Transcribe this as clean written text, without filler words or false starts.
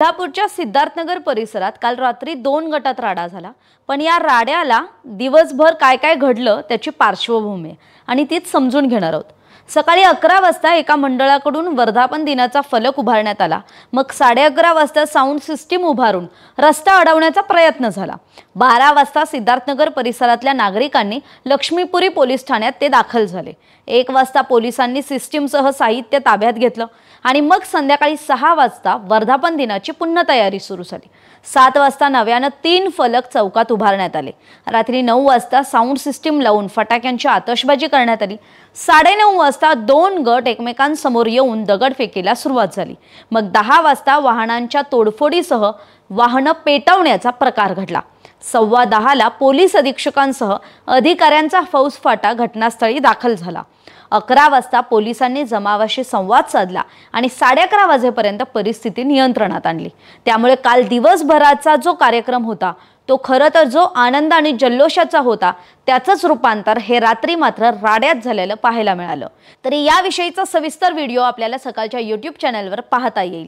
कोल्हापूरच्या सिद्धार्थनगर परिसरात काल रात्री 2 गटात राडा झाला। पण या राड्याला दिवसभर काय काय घडलं त्याची पार्श्वभूमी आणि तीच समजून घेणार आहोत। सकाळी 11 वाजता एका मंडळाकडून वर्धापन दिनाचा फलक उभारण्यात आला। मग 11:30 वाजता साऊंड सिस्टीम उभारून रस्ता अडवण्याचा प्रयत्न झाला। 12 वाजता सिद्धार्थनगर परिसरातल्या नागरिकांनी लक्ष्मीपुरी पोलीस ठाण्यात ते दाखल झाले। 1 वाजता पोलिसांनी सिस्टीमसह साहित्य ताब्यात घेतलं आणि मग संध्याकाळी 6 वाजता वर्धापन दिनाची पुन्हा तयारी सुरू झाली। 7 वाजता नव्याने 3 फलक चौकात उभारण्यात आले। रात्री 9 वाजता साऊंड सिस्टीम लावून फटाक्यांची आतषबाजी करण्यात आली। 9:30 वाजता 2 गट एकमेकांसमोर येऊन दगडफेकीला सुरुवात झाली। मग 10 वाजता वाहनांच्या तोडफोडीसह वाहनं पेटवण्याचा प्रकार घडला। 10:15ला पोलीस अधीक्षकांसह अधिकाऱ्यांचा फौजफाटा घटनास्थळी दाखल झाला। 11 वाजता पोलिसांनी जमावाशी संवाद साधला आणि 11:30 वाजेपर्यंत परिस्थिती नियंत्रणात आणली। त्यामुळे काल दिवसभराचा जो कार्यक्रम होता तो खरं तर जो आनंद आणि जल्लोषाचा होता त्याचंच रूपांतर हे रात्री मात्र राड्यात झालेलं पाहायला मिळालं। तरी याविषयीचा सविस्तर व्हिडिओ आपल्याला सकाळच्या YouTube चॅनलवर पाहता येईल।